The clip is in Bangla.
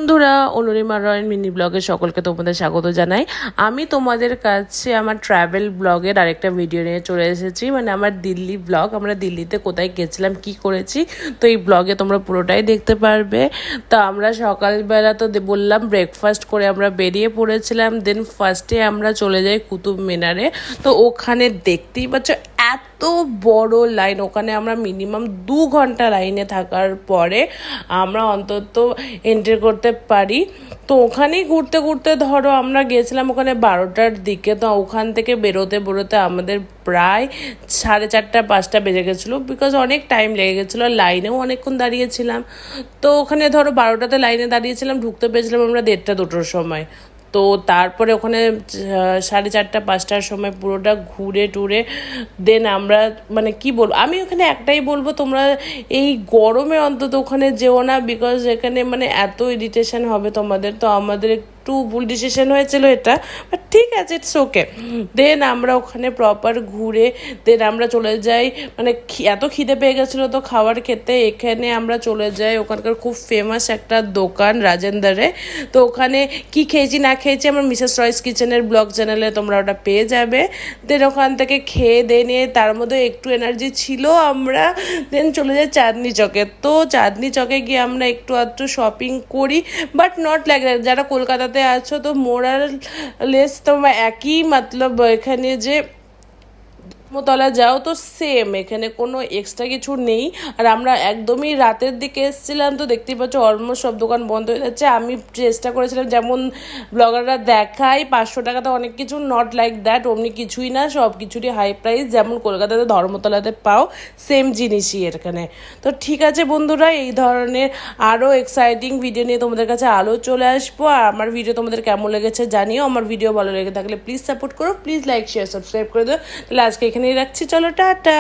বন্ধুরা, অনুরিমা রয়ের মিনি ব্লগে সকলকে তোমাদের স্বাগত জানাই। আমি তোমাদের কাছে আমার ট্রাভেল ব্লগের আরেকটা ভিডিও নিয়ে চলে এসেছি, মানে আমার দিল্লি ব্লগ। আমরা দিল্লিতে কোথায় গেছিলাম, কি করেছি, তো এই ব্লগে তোমরা পুরোটাই দেখতে পারবে। তো আমরা সকালবেলা তো বললাম ব্রেকফাস্ট করে আমরা বেরিয়ে পড়েছিলাম। দেন ফার্স্টে আমরা চলে যাই কুতুব মিনারে। তো ওখানে দেখতেই পাচ্ছ এত বড় লাইন, ওখানে আমরা মিনিমাম 2 ঘন্টা লাইনে থাকার পরে আমরা অন্তত এন্ট্রি করতে পারি। তো ওখানেই ঘুরতে ঘুরতে ধরো আমরা গেছিলাম ওখানে 12টার দিকে। তো ওখান থেকে বেরোতে বেরোতে আমাদের প্রায় 4:30 5টা বেজে গেছিলো, বিকজ অনেক টাইম লেগে গেছিলো, লাইনেও অনেকক্ষণ দাঁড়িয়েছিলাম। তো ওখানে ধরো 12টাতে লাইনে দাঁড়িয়েছিলাম, ঢুকতে পেরেছিলাম আমরা 1:30 2টোর সময়। তো তারপরে ওখানে 4:30 5টার সময় পুরোটা ঘুরে টুরে দেন আমরা, মানে কি বলবো, আমি ওখানে একটাই বলবো, তোমরা এই গরমে অন্তত ওখানে যেও না, বিকজ এখানে মানে এত ইরিটেশন হবে তোমাদের। তো আমাদের একটু ভুল ডিসিশন হয়েছিল এটা, বাট ঠিক আছে, ইটস ওকে। দেন আমরা ওখানে প্রপার ঘুরে দেন আমরা চলে যাই, মানে এত খিদে পেয়ে গেছিলো তো খাবার খেতে। এখানে আমরা চলে যাই ওখানকার খুব ফেমাস একটা দোকান রাজেন্দারে। তো ওখানে কি খেয়েছি না খেয়েছি আমার মিসেস রয়েস কিচেনের ব্লগ চ্যানেলে তোমরা ওটা পেয়ে যাবে। দেন ওখান থেকে খেয়ে নিয়ে তার মধ্যে একটু এনার্জি ছিল, আমরা দেন চলে যাই চাঁদনি চকে। তো চাঁদনি চকে গিয়ে আমরা একটু আধটু শপিং করি, বাট নট লাইক দ্যাট। যারা কলকাতাতে আছো তো মোরাল লেস তোমার একই, মতলব এখানে যে ধর্মতলা যাও তো সেম, এখানে কোনো এক্সট্রা কিছু নেই। আর আমরা একদমই রাতের দিকে এসেছিলাম, তো দেখতেই পাচ্ছ অলমোস্ট সব দোকান বন্ধ হয়ে যাচ্ছে। আমি চেষ্টা করেছিলাম যেমন ব্লগাররা দেখায় 500 টাকাতে অনেক কিছু, নট লাইক দ্যাট, অমনি কিছুই না, সব কিছুরই হাই প্রাইস। যেমন কলকাতাতে ধর্মতলাতে পাও সেম জিনিসই এখানে। তো ঠিক আছে বন্ধুরা, এই ধরনের আরও এক্সাইটিং ভিডিও নিয়ে তোমাদের কাছে আলো চলে আসবো। আর আমার ভিডিও তোমাদের কেমন লেগেছে জানিও। আমার ভিডিও ভালো লেগে থাকলে প্লিজ সাপোর্ট করো, প্লিজ লাইক শেয়ার সাবস্ক্রাইব করে দিও। তাহলে আজকে এখানেই রাখছি, চলো টাটা।